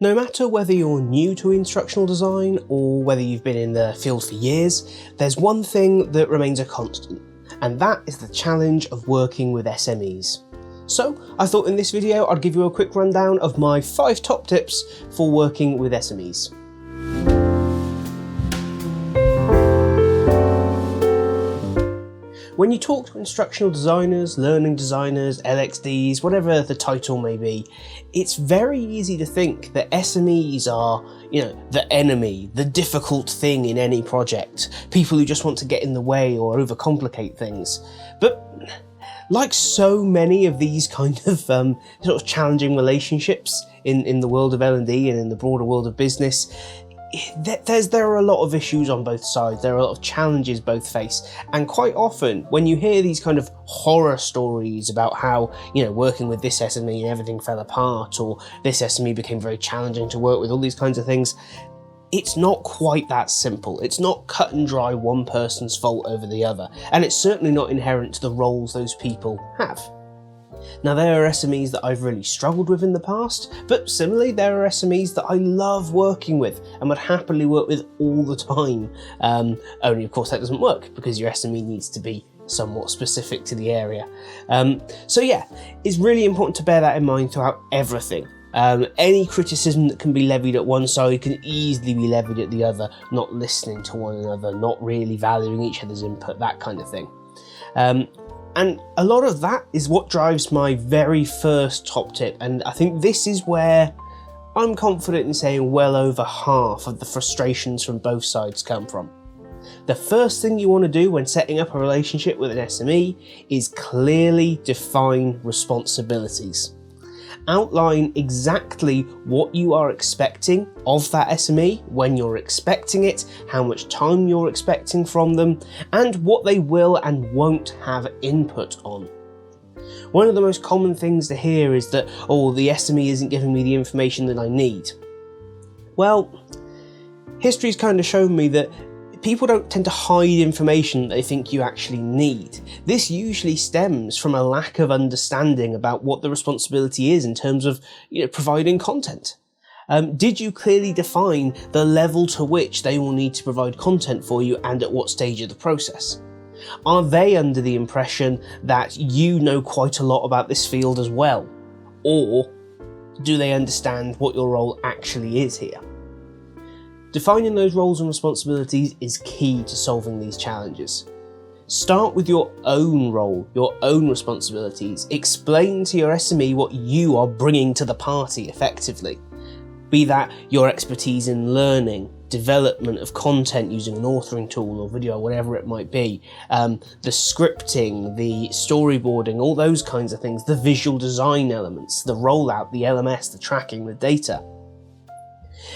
No matter whether you're new to instructional design or whether you've been in the field for years, there's one thing that remains a constant, and that is the challenge of working with SMEs. So I thought in this video I'd give you a quick rundown of my 5 top tips for working with SMEs. When you talk to instructional designers, learning designers, LXDs, whatever the title may be, it's very easy to think that SMEs are, the enemy, the difficult thing in any project, people who just want to get in the way or overcomplicate things. But like so many of these kind of sort of challenging relationships in the world of L&D and in the broader world of business, there are a lot of issues on both sides, there are a lot of challenges both face, and quite often when you hear these kind of horror stories about how, working with this SME and everything fell apart, or this SME became very challenging to work with, all these kinds of things, it's not quite that simple. It's not cut and dry one person's fault over the other, and it's certainly not inherent to the roles those people have. Now, there are SMEs that I've really struggled with in the past, but similarly there are SMEs that I love working with and would happily work with all the time. Only of course that doesn't work because your SME needs to be somewhat specific to the area. So yeah, it's really important to bear that in mind throughout everything. Any criticism that can be levied at one side can easily be levied at the other, not listening to one another, not really valuing each other's input, that kind of thing. And a lot of that is what drives my very first top tip, and I think this is where I'm confident in saying well over half of the frustrations from both sides come from. The first thing you want to do when setting up a relationship with an SME is clearly define responsibilities. Outline exactly what you are expecting of that SME, when you're expecting it, how much time you're expecting from them, and what they will and won't have input on. One of the most common things to hear is that, the SME isn't giving me the information that I need. Well, history's kind of shown me that people don't tend to hide information they think you actually need. This usually stems from a lack of understanding about what the responsibility is in terms of providing content. Did you clearly define the level to which they will need to provide content for you and at what stage of the process? Are they under the impression that you know quite a lot about this field as well? Or do they understand what your role actually is here? Defining those roles and responsibilities is key to solving these challenges. Start with your own role, your own responsibilities. Explain to your SME what you are bringing to the party effectively. Be that your expertise in learning, development of content using an authoring tool or video, whatever it might be, the scripting, the storyboarding, all those kinds of things, the visual design elements, the rollout, the LMS, the tracking, the data.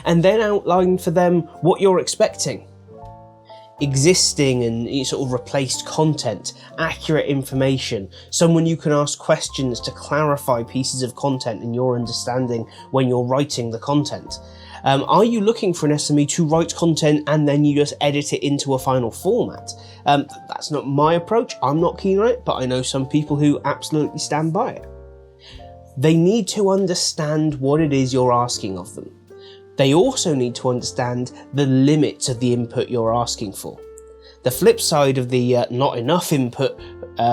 And then outline for them what you're expecting. Existing and sort of replaced content, accurate information, someone you can ask questions to clarify pieces of content in your understanding when you're writing the content. Are you looking for an SME to write content and then you just edit it into a final format? That's not my approach, I'm not keen on it, but I know some people who absolutely stand by it. They need to understand what it is you're asking of them. They also need to understand the limits of the input you're asking for. The flip side of the not enough input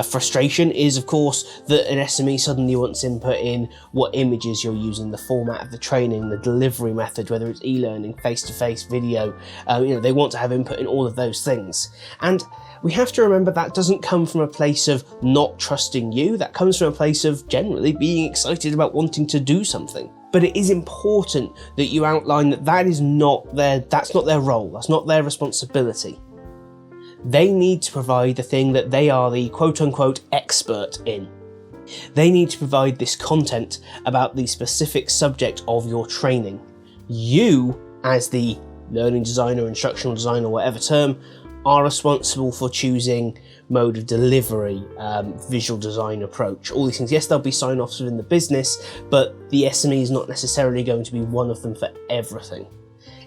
frustration is, of course, that an SME suddenly wants input in what images you're using, the format of the training, the delivery method, whether it's e-learning, face-to-face video. They want to have input in all of those things. And we have to remember that doesn't come from a place of not trusting you, that comes from a place of generally being excited about wanting to do something. But it is important that you outline that that's not their role, that's not their responsibility. They need to provide the thing that they are the quote-unquote expert in. They need to provide this content about the specific subject of your training. You, as the learning designer, instructional designer, whatever term, are responsible for choosing mode of delivery, visual design approach, all these things. Yes, there'll be sign-offs within the business, but the SME is not necessarily going to be one of them for everything.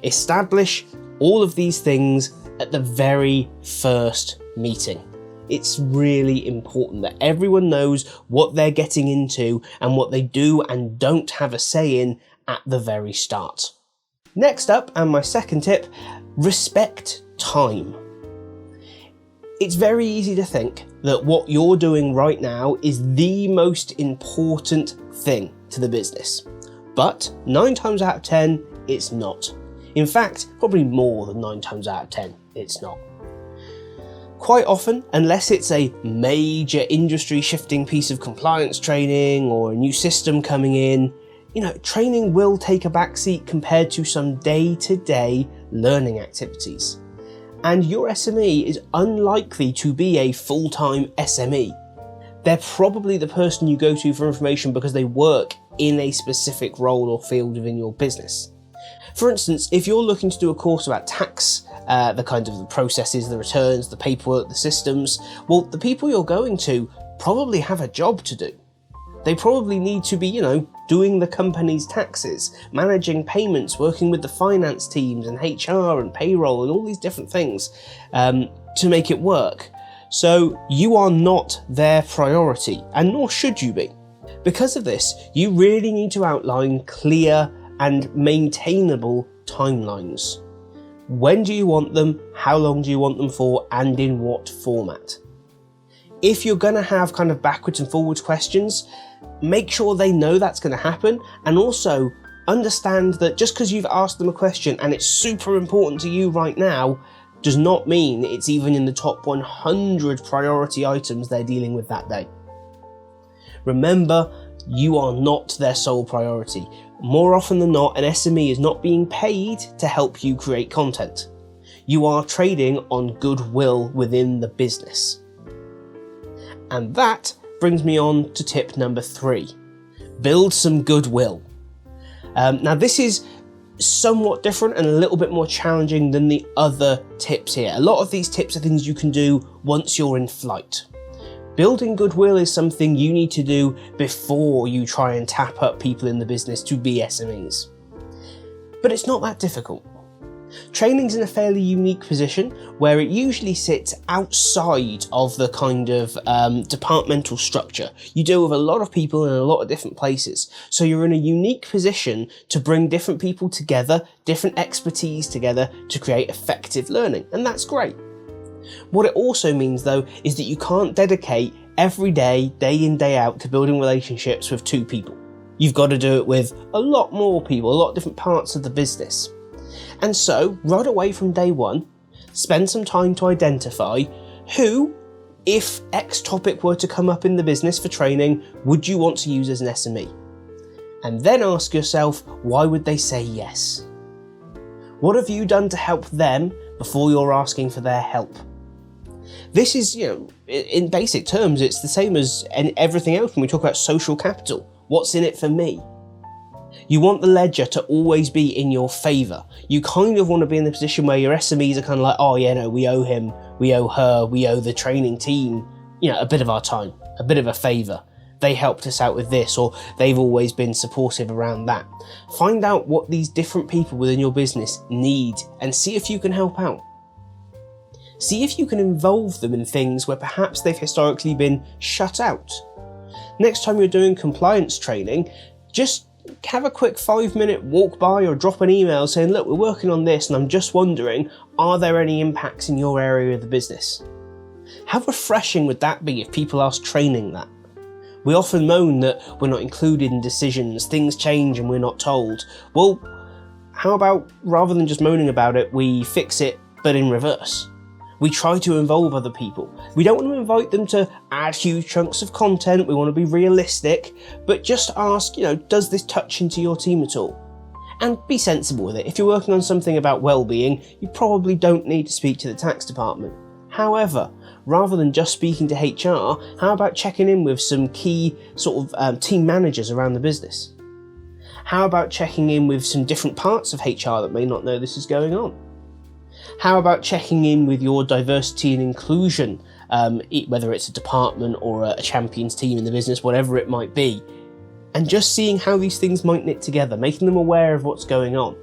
Establish all of these things at the very first meeting. It's really important that everyone knows what they're getting into and what they do and don't have a say in at the very start. Next up, and my second tip, respect time. It's very easy to think that what you're doing right now is the most important thing to the business. But 9 times out of 10, it's not. In fact, probably more than 9 times out of 10, it's not. Quite often, unless it's a major industry shifting piece of compliance training or a new system coming in, training will take a backseat compared to some day-to-day learning activities. And your SME is unlikely to be a full-time SME. They're probably the person you go to for information because they work in a specific role or field within your business. For instance, if you're looking to do a course about tax, the kind of the processes, the returns, the paperwork, the systems, well, the people you're going to probably have a job to do. They probably need to be, doing the company's taxes, managing payments, working with the finance teams and HR and payroll and all these different things to make it work. So you are not their priority, and nor should you be. Because of this, you really need to outline clear and maintainable timelines. When do you want them? How long do you want them for? And in what format? If you're going to have kind of backwards and forwards questions, make sure they know that's going to happen, and also understand that just because you've asked them a question and it's super important to you right now does not mean it's even in the top 100 priority items they're dealing with that day. Remember, you are not their sole priority. More often than not, an SME is not being paid to help you create content. You are trading on goodwill within the business. And that brings me on to tip number 3. Build some goodwill. Now this is somewhat different and a little bit more challenging than the other tips here. A lot of these tips are things you can do once you're in flight. Building goodwill is something you need to do before you try and tap up people in the business to be SMEs. But it's not that difficult. Training's in a fairly unique position where it usually sits outside of the kind of departmental structure. You deal with a lot of people in a lot of different places. So you're in a unique position to bring different people together, different expertise together to create effective learning. And that's great. What it also means though is that you can't dedicate every day, day in, day out to building relationships with 2 people. You've got to do it with a lot more people, a lot of different parts of the business. And so, right away from day 1, spend some time to identify who, if X topic were to come up in the business for training, would you want to use as an SME? And then ask yourself, why would they say yes? What have you done to help them before you're asking for their help? This is, in basic terms, it's the same as everything else when we talk about social capital. What's in it for me? You want the ledger to always be in your favour. You kind of want to be in the position where your SMEs are kind of like, oh yeah, no, we owe him, we owe her, we owe the training team, a bit of our time, a bit of a favour. They helped us out with this, or they've always been supportive around that. Find out what these different people within your business need and see if you can help out. See if you can involve them in things where perhaps they've historically been shut out. Next time you're doing compliance training, just have a quick 5-minute walk by or drop an email saying, look, we're working on this and I'm just wondering, are there any impacts in your area of the business? How refreshing would that be if people asked training that? We often moan that we're not included in decisions, things change and we're not told. Well, how about rather than just moaning about it, we fix it but in reverse? We try to involve other people. We don't want to invite them to add huge chunks of content. We want to be realistic, but just ask, does this touch into your team at all? And be sensible with it. If you're working on something about well-being, you probably don't need to speak to the tax department. However, rather than just speaking to HR, how about checking in with some key sort of team managers around the business? How about checking in with some different parts of HR that may not know this is going on? How about checking in with your diversity and inclusion, whether it's a department or a champions team in the business, whatever it might be, and just seeing how these things might knit together, making them aware of what's going on.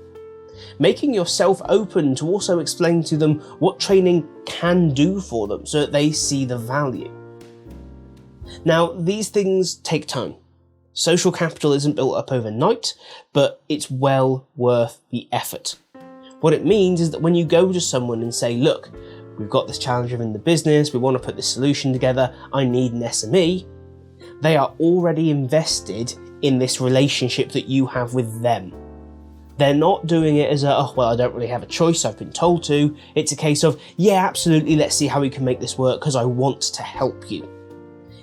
Making yourself open to also explain to them what training can do for them so that they see the value. Now, these things take time. Social capital isn't built up overnight, but it's well worth the effort. What it means is that when you go to someone and say, look, we've got this challenge within the business, we want to put this solution together, I need an SME, they are already invested in this relationship that you have with them. They're not doing it as I don't really have a choice, I've been told to. It's a case of, yeah, absolutely, let's see how we can make this work because I want to help you.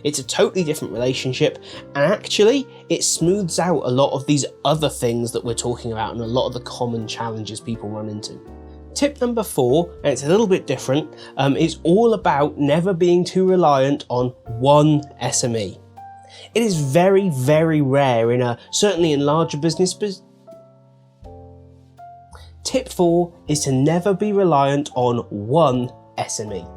It's a totally different relationship, and actually it smooths out a lot of these other things that we're talking about and a lot of the common challenges people run into. Tip number 4, and it's a little bit different, is all about never being too reliant on one SME. It is very, very rare certainly in larger business. Tip 4 is to never be reliant on one SME.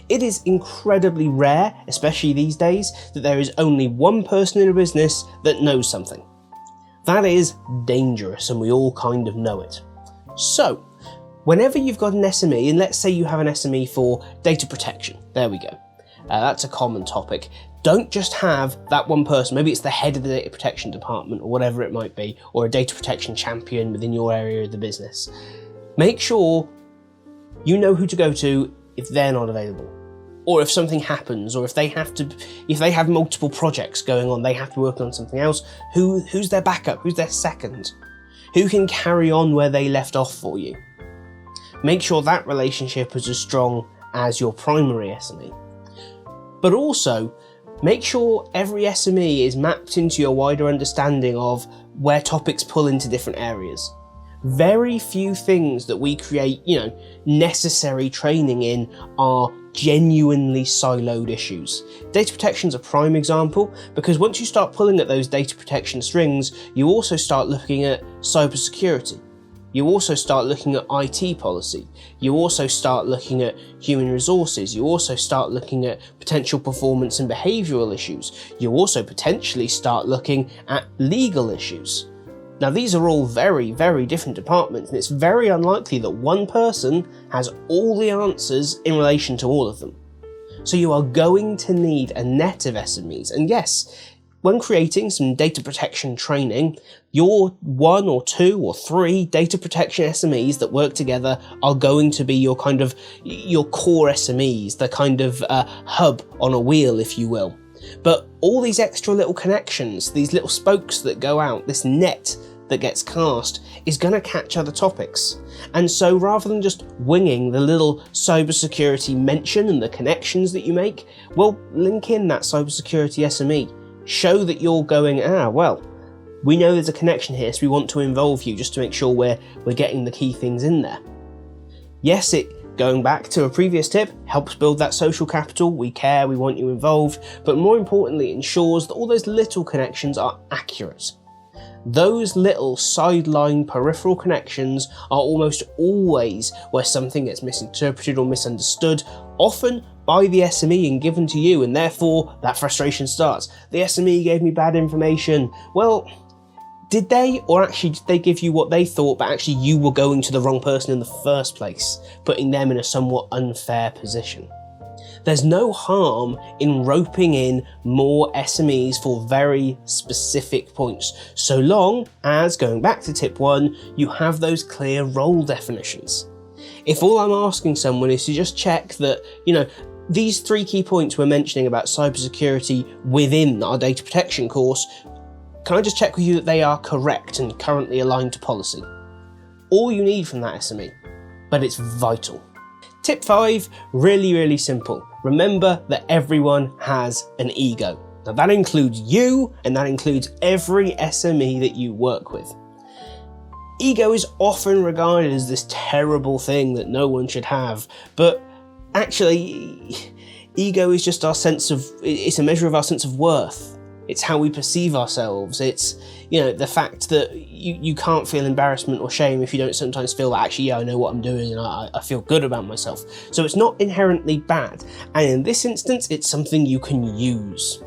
It is incredibly rare, especially these days, that there is only one person in a business that knows something. That is dangerous, and we all kind of know it. So, whenever you've got an SME, and let's say you have an SME for data protection, there we go. That's a common topic. Don't just have that one person, maybe it's the head of the data protection department or whatever it might be, or a data protection champion within your area of the business. Make sure you know who to go to if they're not available, or if something happens, or if they have multiple projects going on, they have to work on something else, who's their backup, who's their second, who can carry on where they left off for you. Make sure that relationship is as strong as your primary SME. But also, make sure every SME is mapped into your wider understanding of where topics pull into different areas. Very few things that we create, necessary training in are genuinely siloed issues. Data protection is a prime example, because once you start pulling at those data protection strings, you also start looking at cybersecurity. You also start looking at IT policy. You also start looking at human resources. You also start looking at potential performance and behavioural issues. You also potentially start looking at legal issues. Now, these are all very, very different departments, and it's very unlikely that one person has all the answers in relation to all of them. So you are going to need a net of SMEs. And yes, when creating some data protection training, your 1 or 2 or 3 data protection SMEs that work together are going to be your core SMEs, the kind of hub on a wheel, if you will. But all these extra little connections, these little spokes that go out, this net that gets cast, is going to catch other topics. And so rather than just winging the little cybersecurity mention and the connections that you make, well, link in that cybersecurity SME. Show that you're going, we know there's a connection here, so we want to involve you just to make sure we're getting the key things in there. Yes, going back to a previous tip, helps build that social capital. We care, we want you involved, but more importantly, ensures that all those little connections are accurate. Those little sideline peripheral connections are almost always where something gets misinterpreted or misunderstood, often by the SME and given to you, and therefore that frustration starts. The SME gave me bad information. Well, did they? Or actually did they give you what they thought, but actually you were going to the wrong person in the first place, putting them in a somewhat unfair position? There's no harm in roping in more SMEs for very specific points, so long as, going back to tip 1, you have those clear role definitions. If all I'm asking someone is to just check that, these 3 key points we're mentioning about cybersecurity within our data protection course, can I just check with you that they are correct and currently aligned to policy? All you need from that SME, but it's vital. Tip 5, really, really simple. Remember that everyone has an ego. Now that includes you, and that includes every SME that you work with. Ego is often regarded as this terrible thing that no one should have, but actually, ego is just it's a measure of our sense of worth. It's how we perceive ourselves. It's, the fact that you can't feel embarrassment or shame if you don't sometimes feel that actually, I know what I'm doing and I feel good about myself. So it's not inherently bad. And in this instance, it's something you can use.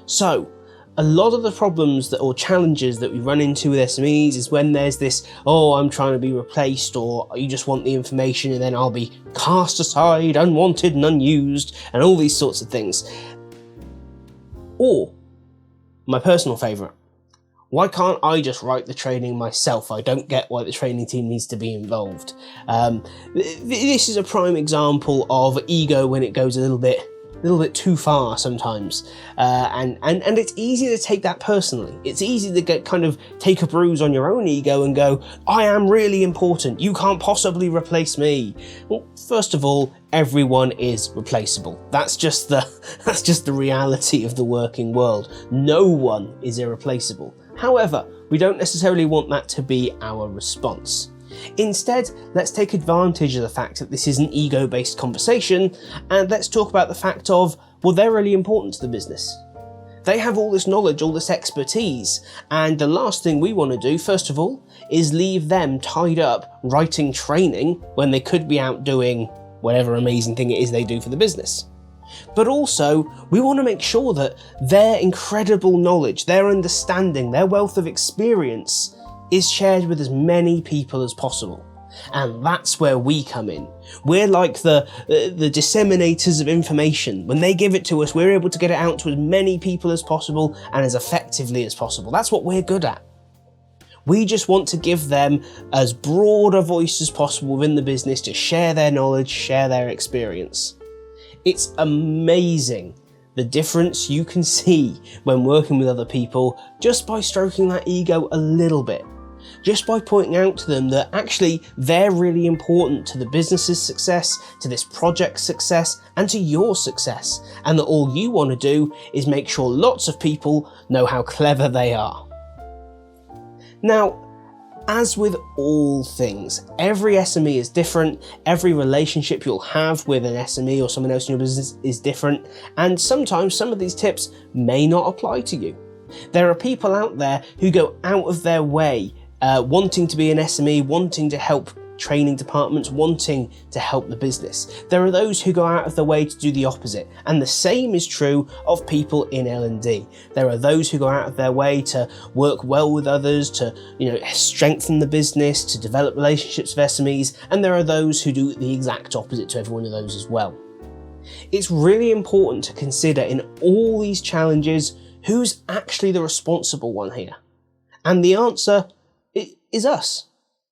So a lot of the problems or challenges that we run into with SMEs is when there's this, I'm trying to be replaced, or you just want the information and then I'll be cast aside, unwanted and unused, and all these sorts of things. Or my personal favourite. Why can't I just write the training myself? I don't get why the training team needs to be involved. This is a prime example of ego when it goes a little bit too far sometimes, and it's easy to take that personally. It's easy to take a bruise on your own ego and go, I am really important, you can't possibly replace me. Well, first of all, everyone is replaceable. That's just the reality of the working world. No one is irreplaceable. However, we don't necessarily want that to be our response. Instead, let's take advantage of the fact that this is an ego-based conversation, and let's talk about the fact of, well, they're really important to the business. They have all this knowledge, all this expertise, and the last thing we want to do, first of all, is leave them tied up writing training when they could be out doing whatever amazing thing it is they do for the business. But also, we want to make sure that their incredible knowledge, their understanding, their wealth of experience is shared with as many people as possible. And that's where we come in. We're like the disseminators of information. When they give it to us, we're able to get it out to as many people as possible and as effectively as possible. That's what we're good at. We just want to give them as broad a voice as possible within the business to share their knowledge, share their experience. It's amazing the difference you can see when working with other people just by stroking that ego a little bit. Just by pointing out to them that actually they're really important to the business's success, to this project's success, and to your success, and that all you want to do is make sure lots of people know how clever they are. Now, as with all things, every SME is different, every relationship you'll have with an SME or someone else in your business is different, and sometimes some of these tips may not apply to you. There are people out there who go out of their way wanting to be an SME, wanting to help training departments, wanting to help the business. There are those who go out of their way to do the opposite, and the same is true of people in L&D. There are those who go out of their way to work well with others, to strengthen the business, to develop relationships with SMEs, and there are those who do the exact opposite to every one of those as well. It's really important to consider in all these challenges who's actually the responsible one here. And the answer is us.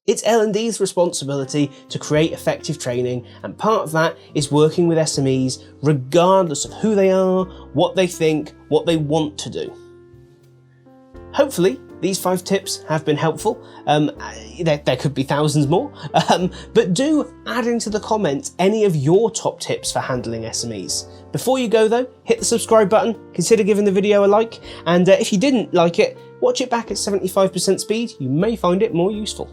It's L&D's responsibility to create effective training, and part of that is working with SMEs regardless of who they are, what they think, what they want to do. Hopefully, these 5 tips have been helpful. There could be thousands more, but do add into the comments any of your top tips for handling SMEs. Before you go though, hit the subscribe button, consider giving the video a like, and if you didn't like it, watch it back at 75% speed, you may find it more useful.